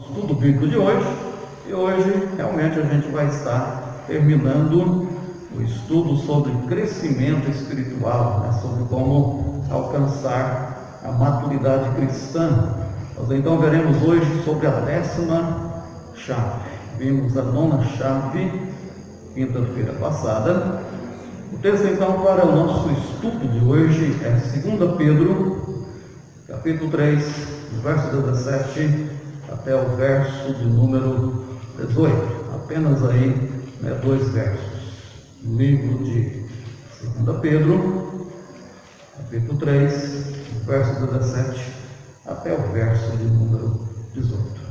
Estudo bíblico de hoje, e hoje realmente a gente vai estar terminando o estudo sobre crescimento espiritual, né? Sobre como alcançar a maturidade cristã. Nós então veremos hoje sobre a 10ª chave. Vimos a 9ª chave quinta-feira passada. O texto então para o nosso estudo de hoje é 2 Pedro, capítulo 3, verso 17 até o verso de número 18, apenas aí, dois versos. Livro de 2 Pedro, capítulo 3, verso 17 até o verso de número 18.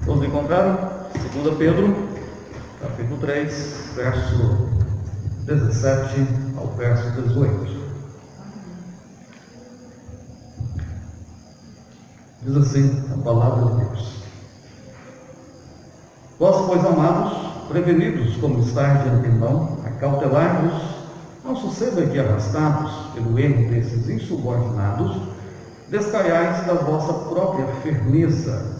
Todos encontraram? 2 Pedro, capítulo 3, verso 17 ao verso 18. Diz assim a palavra de Deus: Vós, pois, amados, prevenidos como estáis de antemão, acautelai-vos, não suceda que, arrastados pelo erro desses insubordinados, descaiais da vossa própria firmeza.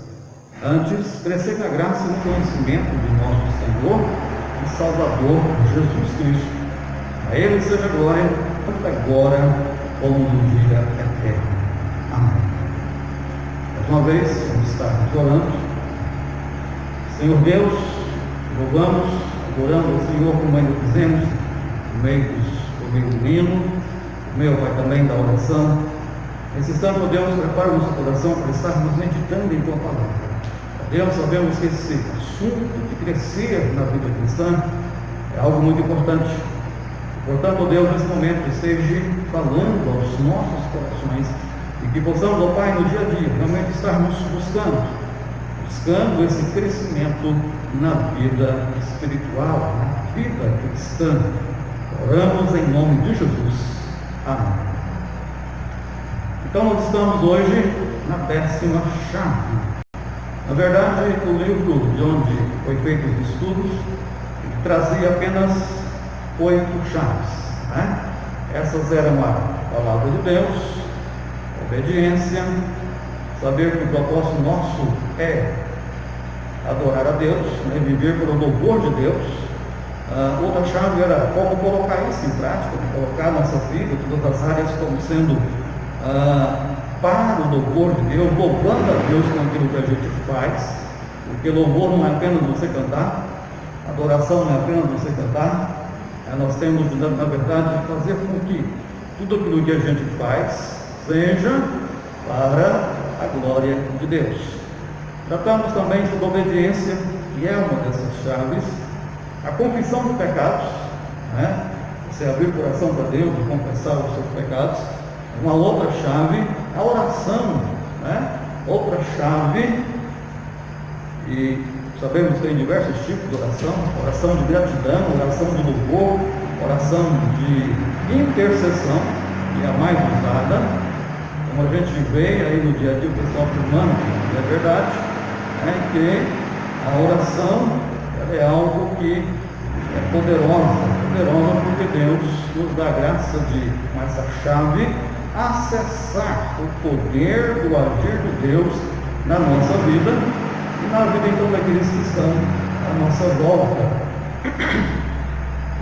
Antes, crescer na graça e no conhecimento de nosso Senhor e Salvador Jesus Cristo. A Ele seja glória, tanto agora como no dia eterno. Amém. Mais uma vez, vamos estar orando. Senhor Deus, louvamos, adorando o Senhor, como ainda fizemos, por meio do hino, por meio, Pai, também da oração. Nesse instante, ó Deus, prepara o nosso coração para estarmos meditando em Tua palavra. Deus, sabemos que esse assunto de crescer na vida cristã é algo muito importante. Portanto, Deus, nesse momento, esteja falando aos nossos corações e que possamos, ó Pai, no dia a dia, realmente estarmos buscando esse crescimento na vida espiritual, na vida cristã. Oramos em nome de Jesus. Amém. Então, nós estamos hoje na 10ª chave. Na verdade, o livro de onde foi feito os estudos trazia apenas 8 chaves, né? Essas eram a palavra de Deus, a obediência, saber que o propósito nosso é adorar a Deus, né? Viver pelo louvor de Deus. Outra chave era como colocar isso em prática, colocar a nossa vida, todas as áreas como sendo para o louvor de Deus, louvando a Deus com aquilo que a gente faz, porque louvor não é apenas você cantar, adoração não é apenas você cantar, nós temos, na verdade, fazer com que tudo aquilo que a gente faz seja para a glória de Deus. Tratamos também sobre obediência, que é uma dessas chaves, a confissão dos pecados, né? Você abrir o coração para Deus e confessar os seus pecados. Uma outra chave, a oração, né? Outra chave, e sabemos que tem diversos tipos de oração: oração de gratidão, oração de louvor, oração de intercessão, que é a mais usada. Como a gente vê aí no dia a dia o pessoal afirmando, é verdade, né? Que a oração é algo que é poderosa porque Deus nos dá a graça de, com essa chave, acessar o poder do agir de Deus na nossa vida e na vida então daqueles que estão à nossa volta.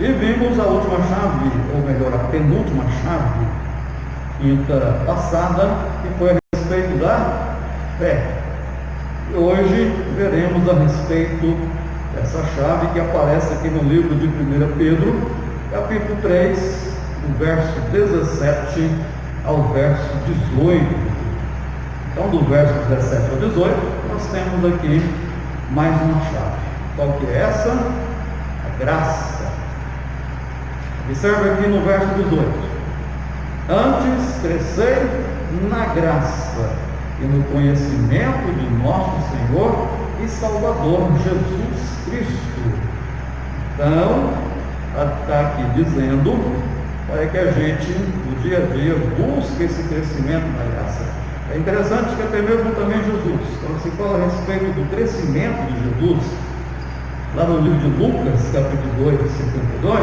E vimos a última chave, ou melhor, a penúltima chave, quinta passada, que foi a respeito da fé. E hoje veremos a respeito dessa chave que aparece aqui no livro de 1 Pedro, capítulo 3, do verso 17 ao verso 18. Então, do verso 17 ao 18, nós temos aqui mais uma chave. Qual que é essa? A graça. Observe aqui no verso 18. Antes crescei na graça e no conhecimento de nosso Senhor e Salvador Jesus Cristo. Então, está aqui dizendo para que a gente, no dia a dia, busque esse crescimento na graça. É interessante que até mesmo também Jesus, quando se fala a respeito do crescimento de Jesus, lá no livro de Lucas, capítulo 2, 52,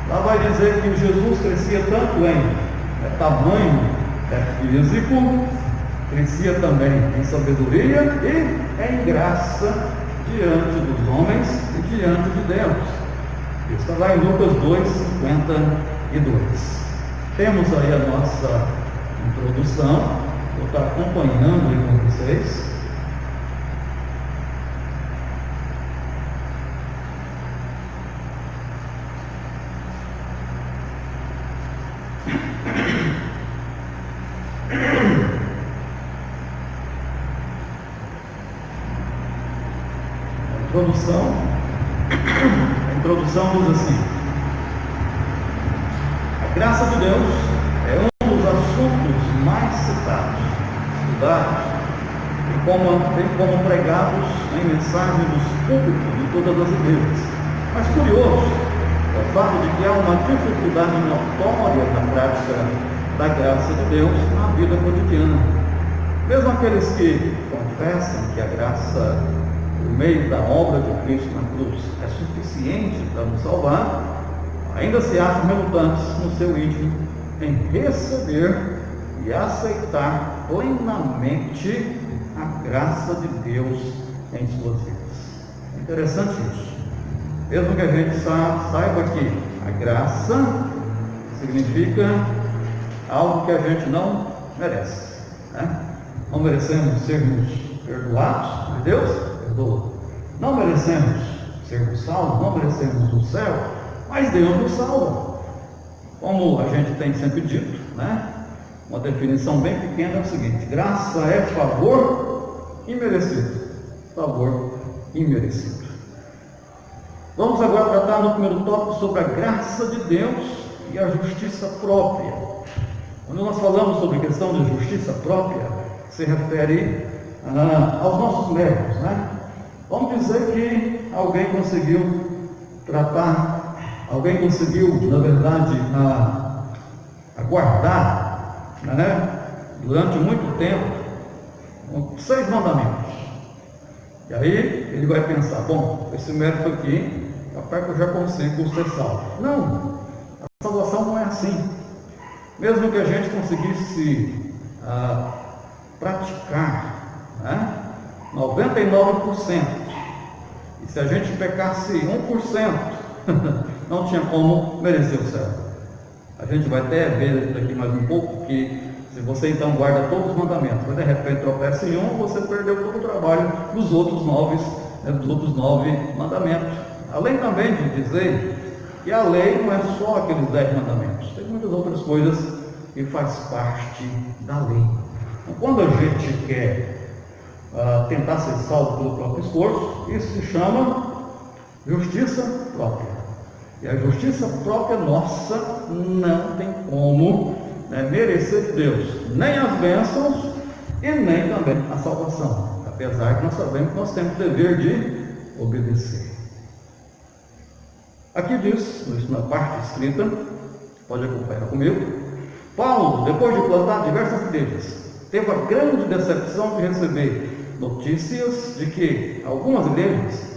lá vai dizer que Jesus crescia tanto em tamanho físico, crescia também em sabedoria e em graça diante dos homens e diante de Deus. Isso está lá em Lucas 2, 52. Temos aí a nossa introdução. Vou estar acompanhando aí com vocês. A introdução diz assim: a graça de Deus é um dos assuntos mais citados, estudados, tem como pregados em mensagem dos púlpitos de todas as igrejas. Mas curioso é o fato de que há uma dificuldade notória na prática da graça de Deus na vida cotidiana. Mesmo aqueles que confessam que a graça, por meio da obra de Cristo na cruz, é suficiente para nos salvar, ainda se acham relutantes no seu íntimo em receber e aceitar plenamente a graça de Deus em suas vidas. É interessante isso. Mesmo que a gente saiba que a graça significa algo que a gente não merece, né? Não merecemos sermos perdoados por Deus, perdoa. Não merecemos sermos salvos, não merecemos o céu, mas Deus nos salva. Como a gente tem sempre dito, né? Uma definição bem pequena é o seguinte: graça é favor imerecido. Favor imerecido. Vamos agora tratar no primeiro tópico sobre a graça de Deus e a justiça própria. Quando nós falamos sobre a questão de justiça própria, se refere aos nossos méritos, né? Vamos dizer que alguém conseguiu, na verdade, aguardar, né, durante muito tempo, 6 mandamentos. E aí ele vai pensar: bom, esse mérito aqui, capaz que eu já consigo ser salvo. Não, a salvação não é assim. Mesmo que a gente conseguisse praticar, né, 99%, e se a gente pecasse 1%, não tinha como merecer o céu. A gente vai até ver daqui mais um pouco que se você então guarda todos os mandamentos, mas de repente tropeça em um, você perdeu todo o trabalho dos outros 9 mandamentos. Além também de dizer que a lei não é só aqueles 10 mandamentos, tem muitas outras coisas que faz parte da lei. Então, quando a gente quer tentar ser salvo pelo próprio esforço, isso se chama justiça própria. E a justiça própria nossa não tem como merecer de Deus nem as bênçãos e nem também a salvação, apesar que nós sabemos que nós temos o dever de obedecer. Aqui diz, na parte escrita, pode acompanhar comigo: Paulo, depois de plantar diversas igrejas, teve a grande decepção de receber notícias de que algumas igrejas,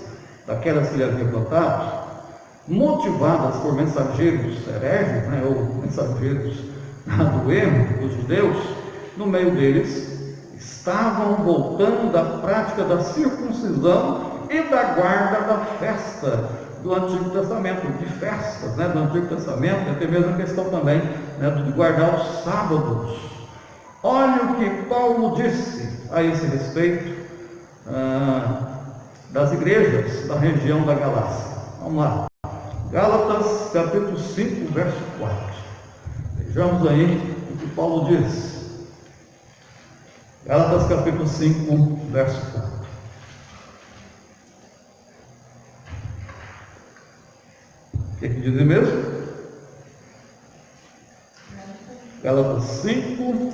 daquelas que ele havia plantado, motivadas por mensageiros hereges, ou mensageiros do erro dos judeus, no meio deles estavam voltando da prática da circuncisão e da guarda da festa do Antigo Testamento, de festas, né, do Antigo Testamento, e até mesmo a questão também, né, de guardar os sábados. Olha o que Paulo disse a esse respeito das igrejas da região da Galácia. Vamos lá. Gálatas capítulo 5, verso 4. Vejamos aí o que Paulo diz. Gálatas capítulo 5, verso 4. O que diz mesmo? Gálatas 5,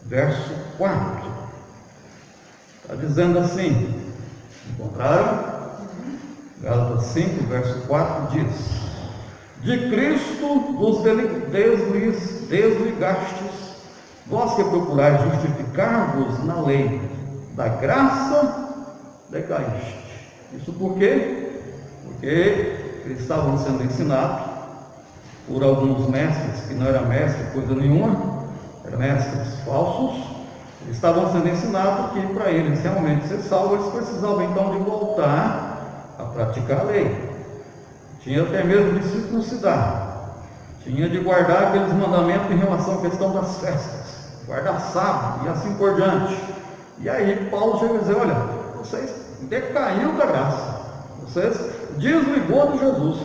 verso 4. Está dizendo assim, encontraram? Gálatas 5, verso 4 diz: de Cristo vos desligastes, vós que procurais justificar-vos na lei, da graça decaíste. Isso por quê? Porque eles estavam sendo ensinados por alguns mestres, que não eram mestres coisa nenhuma, eram mestres falsos. Eles estavam sendo ensinados que para eles realmente ser salvos, eles precisavam então de voltar a praticar a lei. Tinha até mesmo de circuncidar, tinha de guardar aqueles mandamentos em relação à questão das festas, guardar sábado e assim por diante. E aí Paulo chega a dizer: olha, vocês decaiu da graça, vocês desligou de Jesus.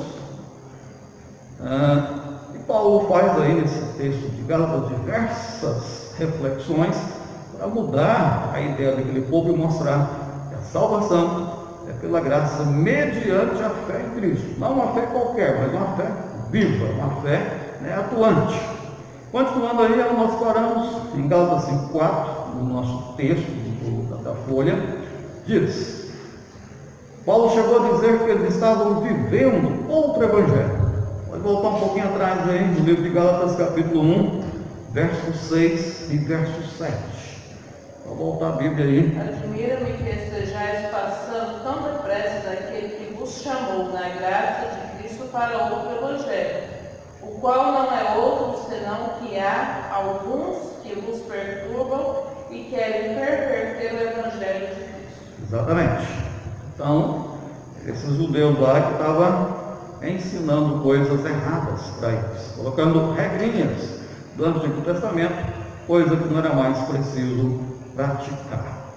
E Paulo faz aí nesse texto de Gálatas diversas reflexões para mudar a ideia daquele povo e mostrar que a salvação é pela graça mediante a fé em Cristo. Não uma fé qualquer, mas uma fé viva, uma fé, né, atuante. Continuando aí, nós paramos em Gálatas 5,4, no nosso texto da folha, diz: Paulo chegou a dizer que eles estavam vivendo outro evangelho. Vou voltar um pouquinho atrás aí, no livro de Gálatas capítulo 1, verso 6 e verso 7. Vou voltar a Bíblia aí. Admira-me que estejais passando tão depressa daquele que vos chamou na graça de Cristo para outro evangelho, o qual não é outro senão que há alguns que vos perturbam e querem perverter o evangelho de Cristo. Exatamente. Então, esses judeus lá que estavam ensinando coisas erradas para eles, colocando regrinhas do Antigo Testamento, coisa que não era mais preciso praticar.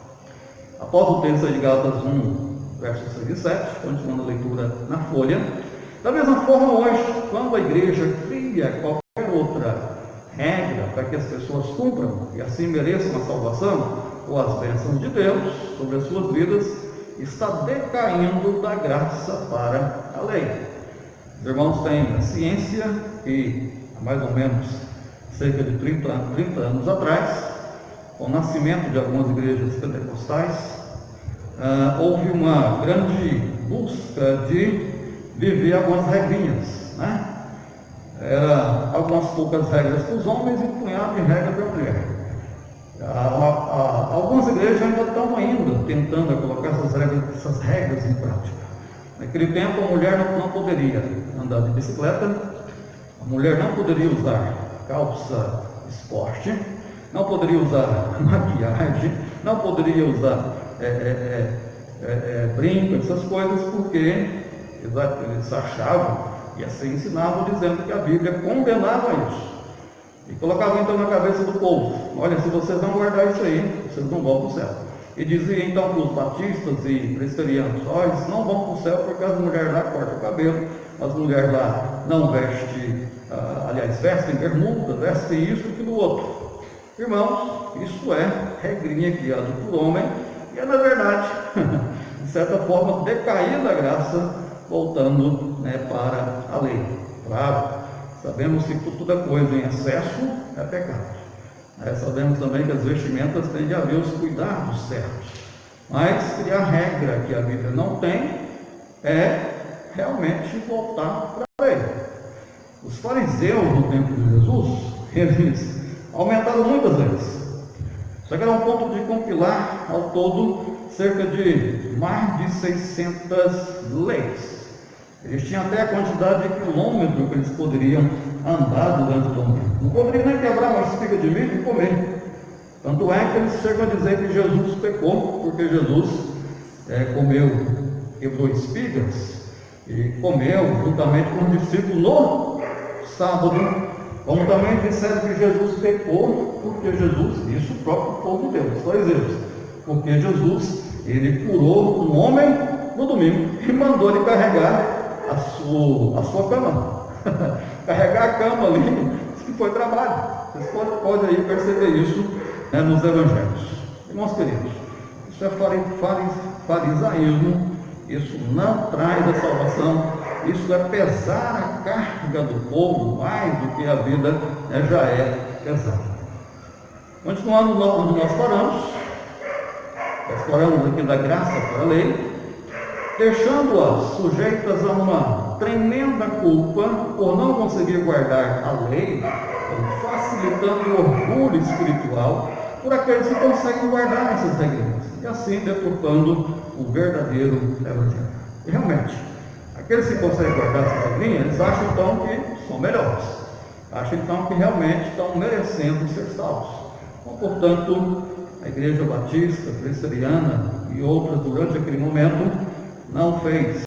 Após o texto de Gálatas 1, versos 6 e 7, continuando a leitura na folha, da mesma forma hoje, quando a igreja cria qualquer outra regra para que as pessoas cumpram e assim mereçam a salvação ou as bênçãos de Deus sobre as suas vidas, está decaindo da graça para a lei. Os irmãos têm a ciência que, há mais ou menos cerca de 30 anos atrás, com o nascimento de algumas igrejas pentecostais, houve uma grande busca de viver algumas regrinhas, né? Era algumas poucas regras para os homens e um punhado de regras para a mulher. Algumas igrejas ainda estão tentando colocar essas regras em prática. Naquele tempo a mulher não poderia andar de bicicleta, a mulher não poderia usar calça esporte, não poderia usar maquiagem, não poderia usar brinco, essas coisas, porque eles achavam e assim ensinavam, dizendo que a Bíblia condenava isso. E colocavam então na cabeça do povo: olha, se vocês não guardarem isso aí, vocês não vão para o céu. E dizia então para os batistas e presbiterianos: olha, eles não vão para o céu porque as mulheres lá cortam o cabelo, as mulheres lá não vestem, vestem bermuda, vestem isso e aquilo outro. Irmãos, isso é regrinha criada por homem e é, na verdade, de certa forma, decair da graça, voltando, né, para a lei. Claro, sabemos que toda coisa em excesso é pecado. Sabemos também que as vestimentas têm de haver os cuidados certos. Mas criar regra que a Bíblia não tem é realmente voltar para a lei. Os fariseus no tempo de Jesus, eles aumentaram muitas vezes. Só que era um ponto de compilar ao todo cerca de mais de 600 leis. Eles tinham até a quantidade de quilômetros que eles poderiam andar durante o domingo. Não poderiam nem quebrar uma espiga de milho e comer. Tanto é que eles chegam a dizer que Jesus pecou, porque Jesus quebrou espigas e comeu juntamente com os discípulos no sábado, como também disseram que Jesus pecou, porque Jesus, isso o próprio povo de Deus, dois erros, porque Jesus, ele curou um homem no domingo e mandou ele carregar a sua cama, carregar a cama ali, que foi trabalho. Vocês podem aí perceber isso, né, nos evangelhos. Irmãos queridos, isso é farisaísmo, isso não traz a salvação, isso é pesar a carga do povo mais do que a vida, né, já é pesada. Continuando onde nós paramos aqui da graça para a lei, deixando-as sujeitas a uma tremenda culpa por não conseguir guardar a lei, facilitando o orgulho espiritual por aqueles que conseguem guardar essas regras, e assim deturpando o verdadeiro evangelho. E realmente, aqueles que conseguem guardar essas regrinhas, eles acham então que são melhores, acham então que realmente estão merecendo ser salvos. Então, portanto, a Igreja Batista, Presbiteriana e outras durante aquele momento não fez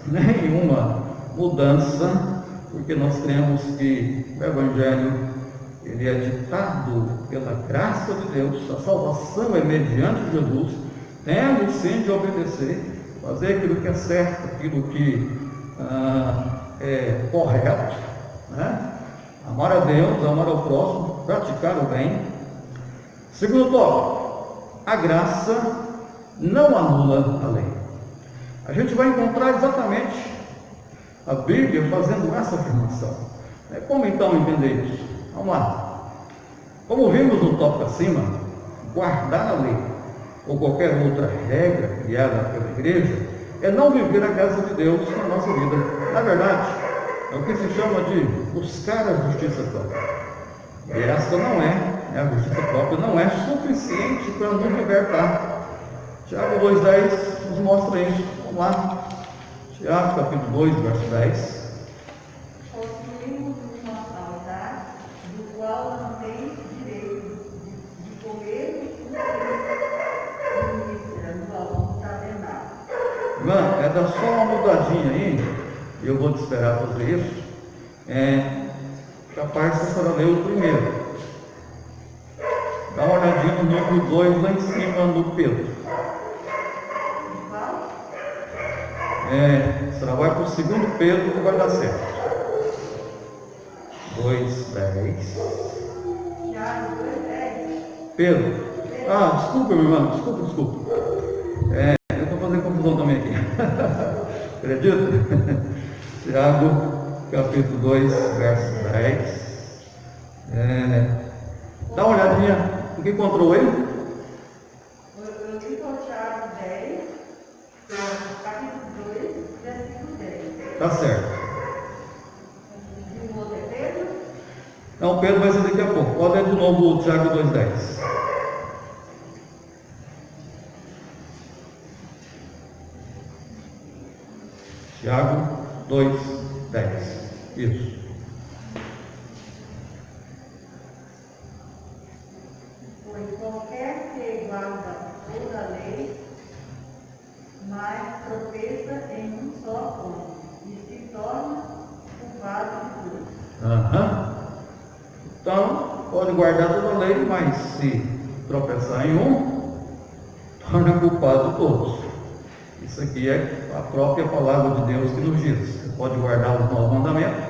nenhuma mudança, porque nós cremos que o Evangelho ele é ditado pela graça de Deus, a salvação é mediante Jesus, temos sim de obedecer, fazer aquilo que é certo, aquilo que é correto, né? Amar a Deus, amar ao próximo, praticar o bem. Segundo tópico, a graça não anula a lei. A gente vai encontrar exatamente a Bíblia fazendo essa afirmação. Como então entender isso? Vamos lá. Como vimos no tópico acima, guardar a lei ou qualquer outra regra criada pela igreja é não viver a graça de Deus na nossa vida. Na verdade, é o que se chama de buscar a justiça própria. E essa não é, a justiça própria não é suficiente para nos libertar. Tiago 2,10 nos mostra isso. Vamos lá. Tiago capítulo 2, verso 10. Possuímos uma altar do qual não tem direito de comer no tabernáculo. Irmã, dá só uma mudadinha aí, e eu vou te esperar fazer isso. Capaz você só ler o primeiro. Dá uma olhadinha no número 2 lá em cima no Pedro. Você vai para o segundo Pedro que vai dar certo. 2,10. Pedro. Desculpa, meu irmão, desculpa. Eu estou fazendo confusão também aqui. Acredita? Tiago, capítulo 2, verso 10. Dá uma olhadinha no que encontrou ele. Eu li para Tiago 10, capítulo 2, versículo 10. Tá certo. E o outro é Pedro? Não, Pedro vai ser daqui a pouco. Pode ler de novo o Tiago 2,10. Tiago 2,10. Isso. Pois qualquer que guarda toda a lei, mas tropeça em um só ponto, e se torna culpado de tudo. Então, pode guardar toda a lei, mas se tropeçar em um, torna culpado de todos. Isso aqui é a própria palavra de Deus que nos diz. Você pode guardar os 9 mandamentos,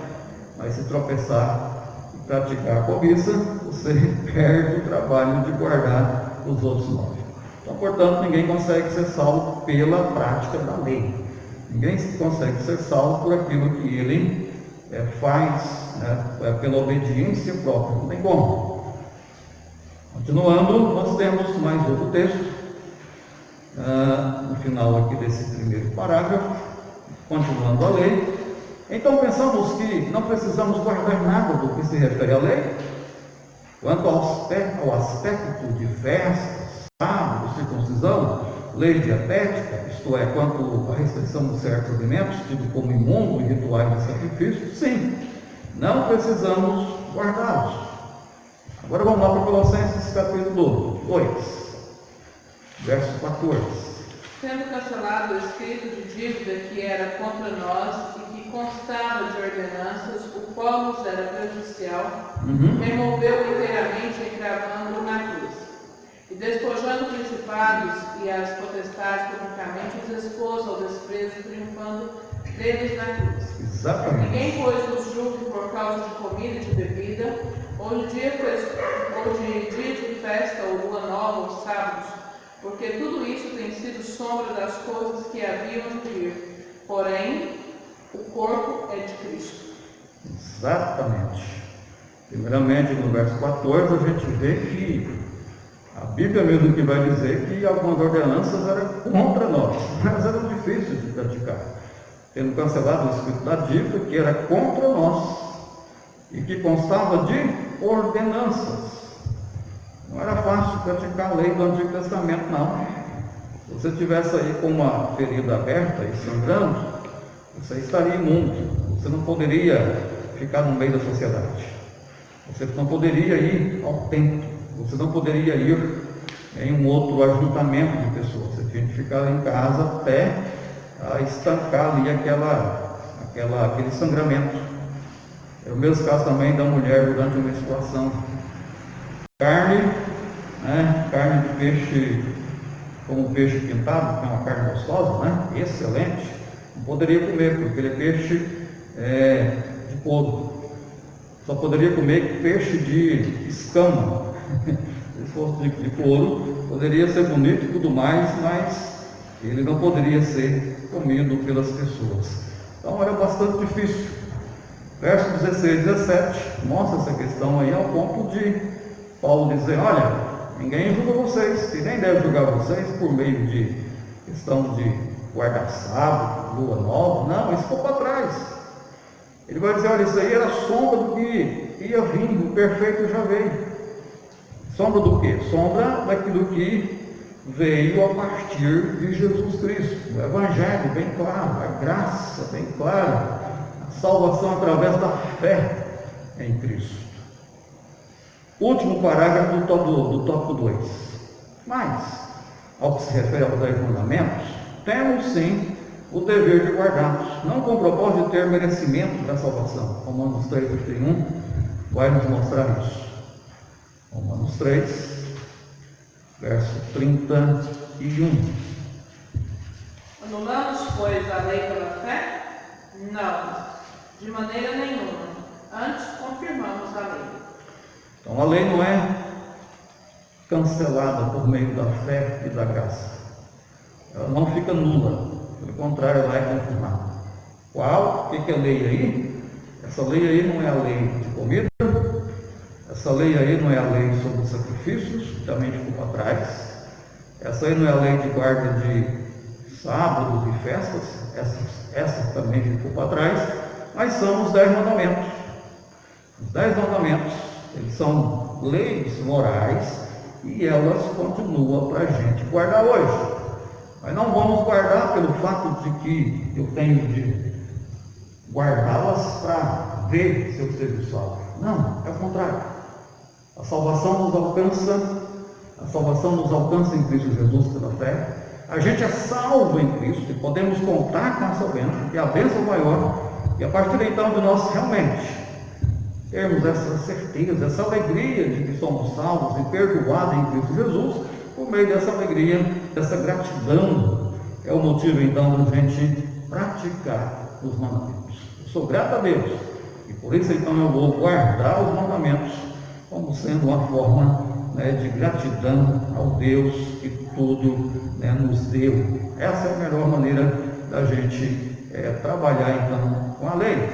mas se tropeçar e praticar a cobiça, você perde o trabalho de guardar os outros 9. Então, portanto, ninguém consegue ser salvo pela prática da lei. Ninguém consegue ser salvo por aquilo que ele faz, pela obediência própria. Não tem como. Continuando, nós temos mais outro texto. No final aqui desse primeiro parágrafo, continuando a lei. Então pensamos que não precisamos guardar nada do que se refere à lei, quanto ao aspecto de festas, sábados, circuncisão, lei dietética, isto é, quanto à restrição de certos alimentos, tipo como imundo e rituais de sacrifício, sim, não precisamos guardá-los. Agora vamos lá para Colossenses capítulo 2. Verso 14. tendo cancelado o escrito de dívida que era contra nós e que constava de ordenanças, o qual nos era prejudicial, removeu inteiramente, encravando-o na cruz. E despojando principados e as potestades publicamente, os expôs ao desprezo, triunfando deles na cruz. Exatamente. Ninguém, pois, nos julgue por causa de comida e de bebida, ou de dia de festa, ou lua nova, ou sábados, porque tudo isso tem sido sombra das coisas que haviam de vir. Porém, o corpo é de Cristo. Exatamente. Primeiramente, no verso 14, a gente vê que a Bíblia mesmo que vai dizer que algumas ordenanças eram contra nós, mas eram difíceis de praticar. Tendo cancelado o escrito da dívida, que era contra nós, e que constava de ordenanças. Não era fácil praticar a lei do Antigo Testamento, não. Se você estivesse aí com uma ferida aberta e sangrando, você estaria imundo. Você não poderia ficar no meio da sociedade. Você não poderia ir ao templo. Você não poderia ir em um outro ajuntamento de pessoas. Você tinha que ficar em casa até estancar ali aquele sangramento. É o mesmo caso também da mulher durante a menstruação. Carne de peixe, como peixe pintado, que é uma carne gostosa, excelente, não poderia comer, porque ele é peixe de couro. Só poderia comer peixe de escama. Se fosse de couro, poderia ser bonito e tudo mais, mas ele não poderia ser comido pelas pessoas. Então era bastante difícil. Verso 16 e 17 mostra essa questão aí ao ponto de Paulo dizer, olha, ninguém julga vocês, e nem deve julgar vocês por meio de questão de guardar sábado, lua nova, não, isso ficou para trás. Ele vai dizer, olha, isso aí era sombra do que ia vir, o perfeito já veio. Sombra do quê? Sombra daquilo que veio a partir de Jesus Cristo. O Evangelho bem claro, a graça bem clara, a salvação através da fé em Cristo. Último parágrafo do tópico 2. Mas, ao que se refere aos 10 mandamentos, temos sim o dever de guardá-los, não com o propósito de ter merecimento da salvação. Romanos 3:31 vai nos mostrar isso. Romanos 3, verso 31. Anulamos, pois, a lei pela fé? Não, de maneira nenhuma. Antes confirmamos a lei. Então a lei não é cancelada por meio da fé e da graça. Ela não fica nula. Pelo contrário, ela é confirmada. Qual? O que é a lei aí? Essa lei aí não é a lei de comida. Essa lei aí não é a lei sobre sacrifícios, que também ficou para trás. Essa aí não é a lei de guarda de sábados e festas. Essa também ficou para trás. Mas são os 10 mandamentos. Os 10 mandamentos, eles são leis morais e elas continuam para a gente guardar hoje. Mas não vamos guardar pelo fato de que eu tenho de guardá-las para ver se eu seja salvo. Não, é o contrário. A salvação nos alcança em Cristo Jesus pela fé. A gente é salvo em Cristo e podemos contar com essa bênção, que é a bênção maior. E a partir então de nós realmente termos essa certeza, essa alegria de que somos salvos e perdoados em Cristo Jesus, por meio dessa alegria, dessa gratidão, é o motivo então da gente praticar os mandamentos. Eu sou grato a Deus e por isso então eu vou guardar os mandamentos como sendo uma forma de gratidão ao Deus que tudo nos deu. Essa é a melhor maneira da gente trabalhar então com a lei.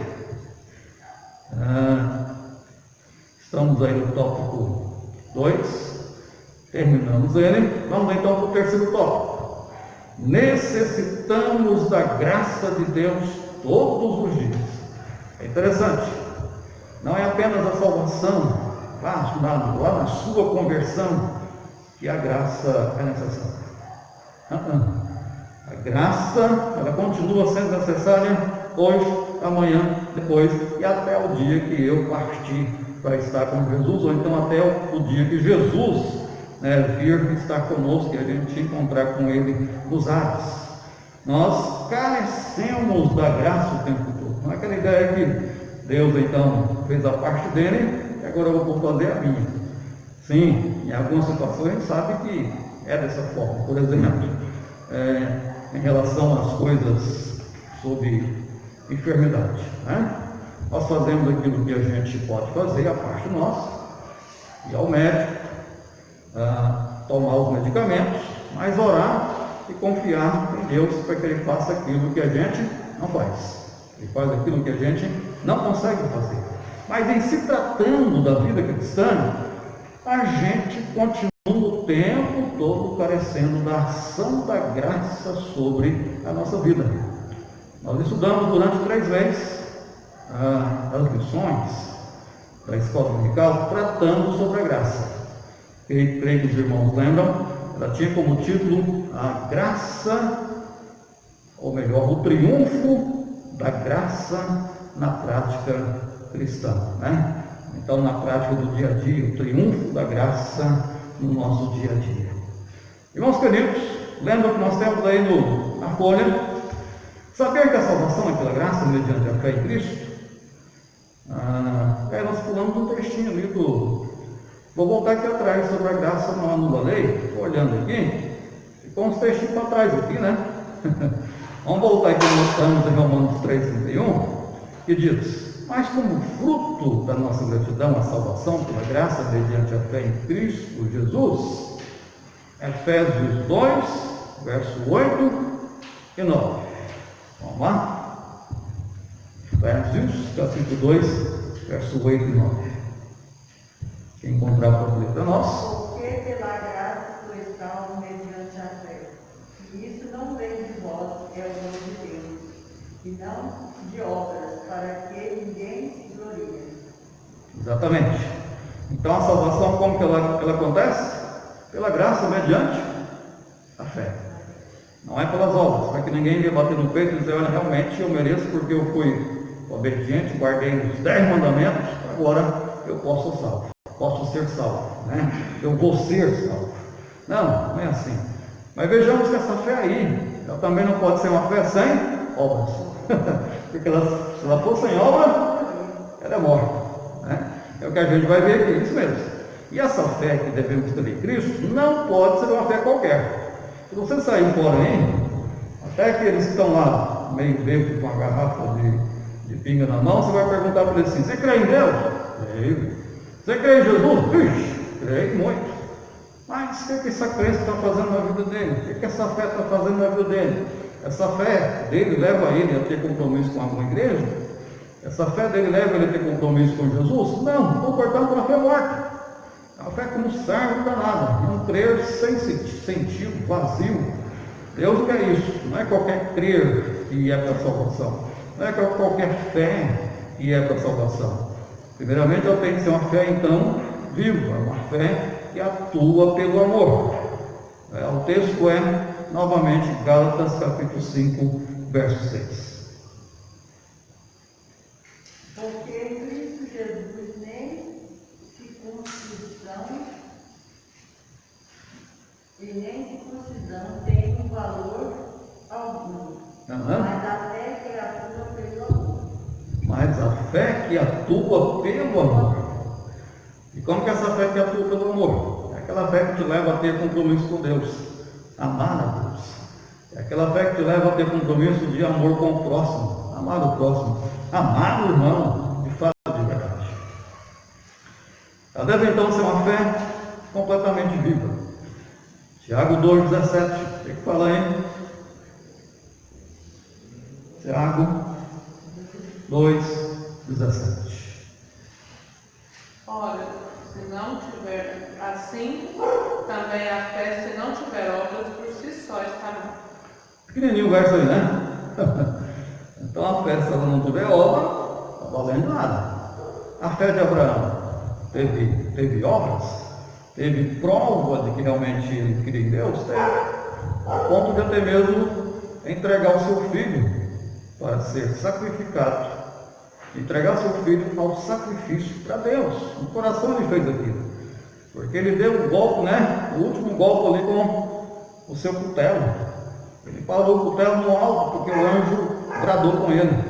Estamos aí no tópico 2, terminamos ele. Vamos então para o terceiro tópico. Necessitamos da graça de Deus todos os dias. É interessante, não é apenas a salvação, lá na sua conversão, que a graça é necessária. A graça, ela continua sendo necessária hoje, amanhã, depois e até o dia que eu partir para estar com Jesus, ou então até o dia que Jesus vir estar conosco e a gente encontrar com Ele nos ares. Nós carecemos da graça o tempo todo. Não é aquela ideia que Deus então fez a parte dele e agora eu vou fazer a minha. Sim, em algumas situações a gente sabe que é dessa forma. Por exemplo, em relação às coisas sobre enfermidade, né? Nós fazemos aquilo que a gente pode fazer, a parte nossa, ir ao médico, tomar os medicamentos, mas orar e confiar em Deus para que Ele faça aquilo que a gente não faz. Ele faz aquilo que a gente não consegue fazer. Mas em se tratando da vida cristã, a gente continua o tempo todo carecendo da ação da graça sobre a nossa vida. Nós estudamos durante 3 meses as lições da escola dominical tratando sobre a graça. Creio que os irmãos lembram, ela tinha como título a graça, ou melhor, o triunfo da graça na prática cristã, né? Então, na prática do dia a dia, o triunfo da graça no nosso dia a dia. Irmãos queridos, lembra que nós temos aí na folha, saber que a salvação é pela graça, mediante a fé em Cristo? Aí nós pulamos um textinho ali vou voltar aqui atrás sobre a graça não anula a lei. Estou olhando aqui, ficou uns textinhos para trás aqui, né? Vamos voltar aqui, nós estamos em Romanos 3,31, que diz: mas como fruto da nossa gratidão à salvação pela graça mediante a fé em Cristo Jesus, Efésios 2, verso 8 e 9. Vamos lá? Efésios, capítulo 2, verso 8 e 9. Quem encontrar para ler para nós. Porque pela graça sois salvos mediante a fé. E isso não vem de vós, é o dom de Deus, e não de obras, para que ninguém se glorie. Exatamente. Então a salvação, como que ela acontece? Pela graça mediante a fé. Não é pelas obras, para que ninguém venha bater no peito e dizer: olha, realmente eu mereço porque eu fui obediente, guardei os 10 mandamentos, agora eu posso ser salvo, né? Eu vou ser salvo. Não é assim. Mas vejamos que essa fé aí, ela também não pode ser uma fé sem obras. Porque se ela for sem obra, ela é morta, né? É o que a gente vai ver aqui, isso mesmo. E essa fé que devemos ter em Cristo não pode ser uma fé qualquer. Se você sair fora aí, até aqueles que estão lá meio bêbados com a garrafa de pinga na mão, você vai perguntar para ele assim: você crê em Deus? Creio. Você crê em Jesus? Ixi, creio muito. Mas o que essa crença está fazendo na vida dele? O que essa fé está fazendo na vida dele? Essa fé dele leva ele a ter compromisso com alguma igreja? Essa fé dele leva ele a ter compromisso com Jesus? Não, então, portanto, uma fé morta. A fé que não serve para nada, um crer sem sentido, vazio. Deus quer isso, não é qualquer crer que é para a salvação, não é qualquer fé que é para a salvação. Primeiramente, ela tem que ser uma fé, então, viva, uma fé que atua pelo amor. O texto é, novamente, Gálatas, capítulo 5, verso 6. Porque em Cristo Jesus nem circuncisão e nem circuncisão tem um valor algum, mas a fé que atua pelo amor. Mas a fé que atua pelo amor. E como que é essa fé que atua pelo amor? É aquela fé que te leva a ter compromisso com Deus, amar a Deus. É aquela fé que te leva a ter compromisso de amor com o próximo, amar o próximo, amar o irmão, de fato, de verdade. Ela deve então ser uma fé completamente viva. Tiago 2,17, o que fala aí? Tiago 2,17. Olha, se não tiver assim, também a fé, se não tiver obras, por si só está mal. Pequenininho o verso aí, né? Então a fé, se ela não tiver obra, não está valendo nada. A fé de Abraão teve obras, teve prova de que realmente ele queria em Deus, teve, a ponto de até mesmo entregar o seu filho para ser sacrificado. Entregar seu filho ao sacrifício para Deus. No coração ele fez aquilo. Porque ele deu um golpe, né? O último golpe ali com o seu cutelo. Ele parou o cutelo no alto, porque o anjo bradou com ele.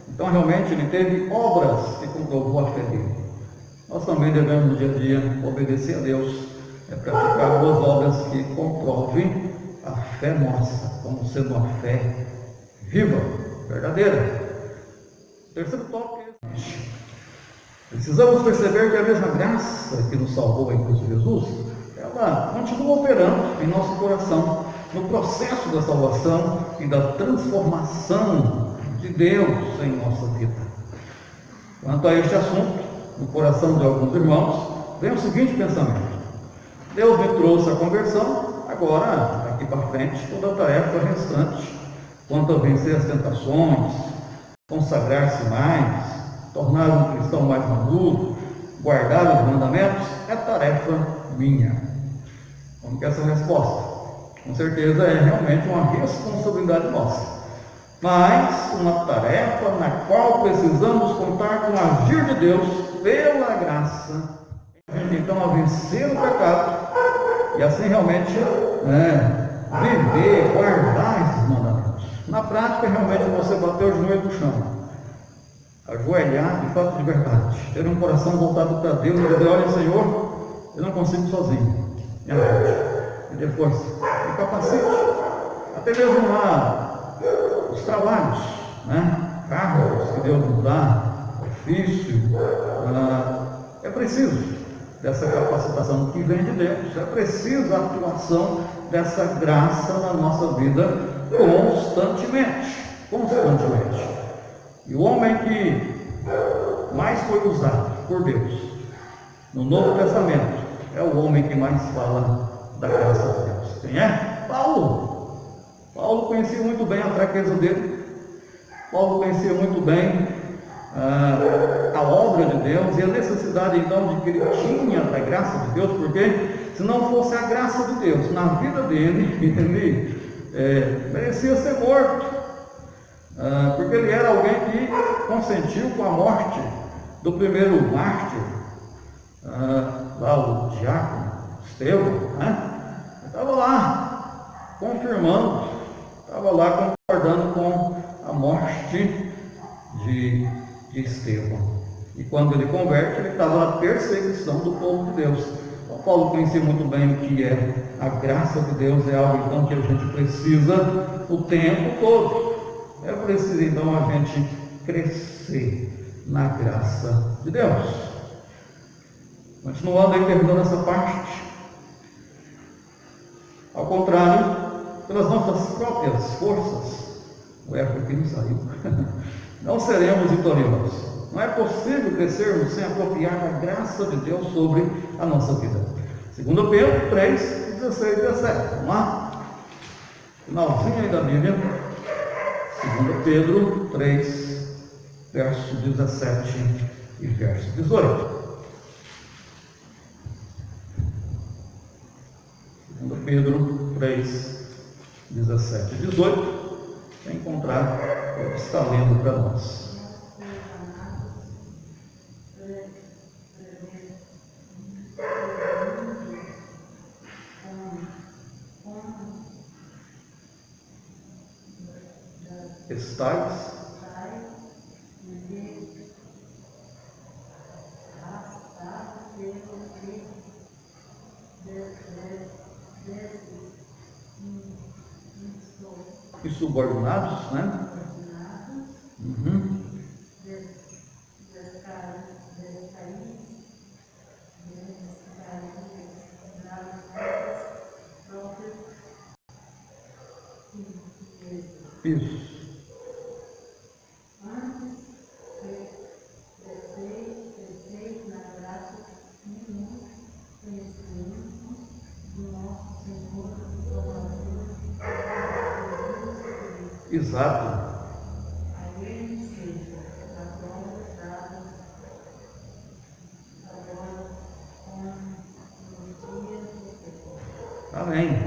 Então, realmente, ele teve obras que comprovou a fé dele. Nós também devemos, no dia a dia, obedecer a Deus, praticar boas obras que comprovem a fé nossa, como sendo uma fé viva, verdadeira. Terceiro tópico é esse. Precisamos perceber que a mesma graça que nos salvou em Cristo Jesus, ela continua operando em nosso coração, no processo da salvação e da transformação de Deus em nossa vida. Quanto a este assunto, no coração de alguns irmãos, vem o seguinte pensamento: Deus me trouxe a conversão, agora, daqui para frente, toda a tarefa restante, quanto a vencer as tentações, consagrar-se mais, tornar um cristão mais maduro, guardar os mandamentos, é tarefa minha. Como que é essa resposta? Com certeza é realmente uma responsabilidade nossa, mas uma tarefa na qual precisamos contar com o agir de Deus pela graça, então a vencer o pecado e assim realmente viver, guardar esses mandamentos. Na prática, realmente você bater o joelho no chão, ajoelhar de fato de verdade, ter um coração voltado para Deus e dizer: olha, Senhor, eu não consigo sozinho, me ajude, me dê força, me capacite, até mesmo lá os trabalhos, cargos que Deus nos dá, ofício, é preciso dessa capacitação que vem de Deus, é preciso a atuação dessa graça na nossa vida constantemente. E o homem que mais foi usado por Deus no Novo Testamento é o homem que mais fala da graça de Deus. Quem é? Paulo. Paulo conhecia muito bem a fraqueza dele. Paulo conhecia muito bem a obra de Deus e a necessidade então de que ele tinha da graça de Deus, porque se não fosse a graça de Deus na vida dele, ele merecia ser morto, porque ele era alguém que consentiu com a morte do primeiro mártir, lá o diácono Estevão, estava lá confirmando, estava lá concordando com a morte de Estevão. E quando ele converte, ele estava na perseguição do povo de Deus. Então, Paulo conhecia muito bem o que é a graça de Deus, é algo então que a gente precisa o tempo todo. É preciso então a gente crescer na graça de Deus. Continuando aí, terminando essa parte. Ao contrário, pelas nossas próprias forças, o eco aqui não saiu, não seremos vitoriosos. Não é possível crescermos sem apropriar a graça de Deus sobre a nossa vida. 2 Pedro 3, 16 e 17. Vamos lá? Finalzinho aí da Bíblia. 2 Pedro 3, verso 17 e verso 18. 2 Pedro 3, 17 e 18. Quem encontrar, está lendo para nós. Estais e subordinados, né? Isso. Exato. Amém.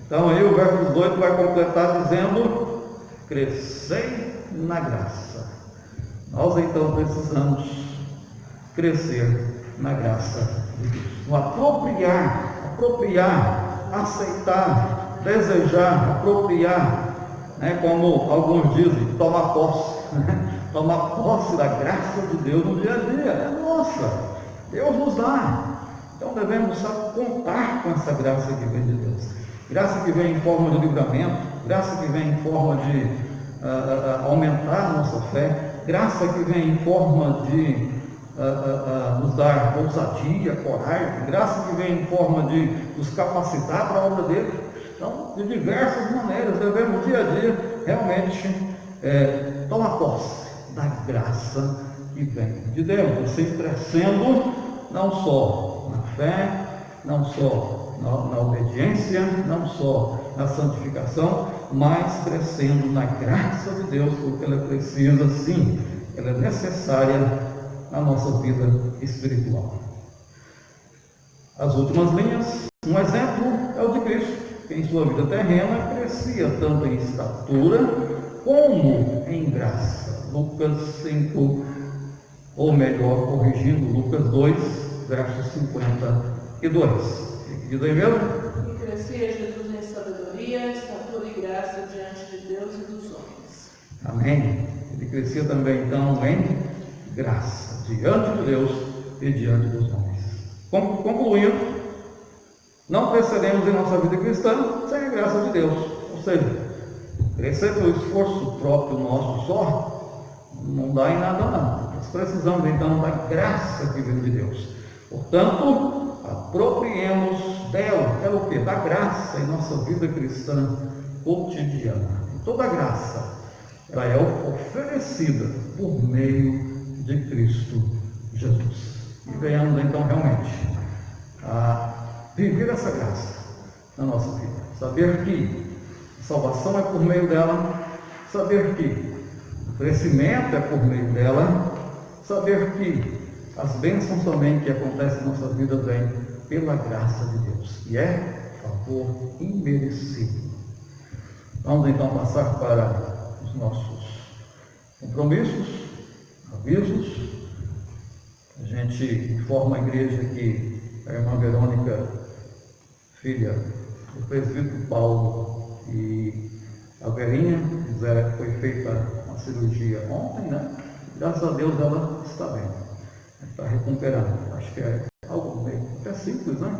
Então aí o verso 18 vai completar dizendo: crescei na graça. Nós então precisamos crescer na graça de Deus. No apropriar, aceitar, desejar, apropriar, né? Como alguns dizem, tomar posse, né? Tomar posse da graça de Deus no dia a dia, é nossa, Deus nos dá. Então devemos contar com essa graça que vem de Deus. Graça que vem em forma de livramento, graça que vem em forma de aumentar a nossa fé, graça que vem em forma de nos dar ousadia, coragem, graça que vem em forma de nos capacitar para a obra dele. Então, de diversas maneiras, devemos dia a dia realmente tomar posse da graça que vem de Deus, assim crescendo não só na fé, não só na obediência, não só na santificação, mas crescendo na graça de Deus, porque ela precisa sim, ela é necessária na nossa vida espiritual. As últimas linhas, um exemplo é o de Cristo, que em sua vida terrena crescia tanto em estatura como em graça. Lucas 5, ou melhor, corrigindo, Lucas 2, versos 52. Diz aí mesmo? E crescia Jesus em sabedoria, estatura e graça diante de Deus e dos homens. Amém. Ele crescia também, então, em graça, diante de Deus e diante dos homens. Concluindo, não cresceremos em nossa vida cristã sem a graça de Deus. Ou seja, crescer pelo esforço próprio nosso só, não dá em nada não. Nós precisamos, então, da graça que vem de Deus. Portanto, apropriemos dela, é o que? Da graça em nossa vida cristã cotidiana. E toda graça, ela é oferecida por meio de Cristo Jesus. E venhamos então realmente a viver essa graça na nossa vida. Saber que a salvação é por meio dela, saber que o crescimento é por meio dela, saber que as bênçãos somente que acontecem na nossa vida vêm pela graça de Deus, e é favor imerecido. Vamos então passar para os nossos compromissos, avisos. A gente informa a igreja que a irmã Verônica, filha do presbítero Paulo e a Verinha, foi feita uma cirurgia ontem, né? Graças a Deus ela está bem, está recuperando. Acho que é algo meio até simples, né?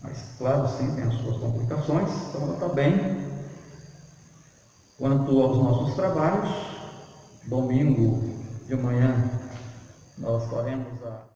Mas claro, sim, tem as suas complicações, então ela está bem. Quanto aos nossos trabalhos, domingo de manhã nós faremos a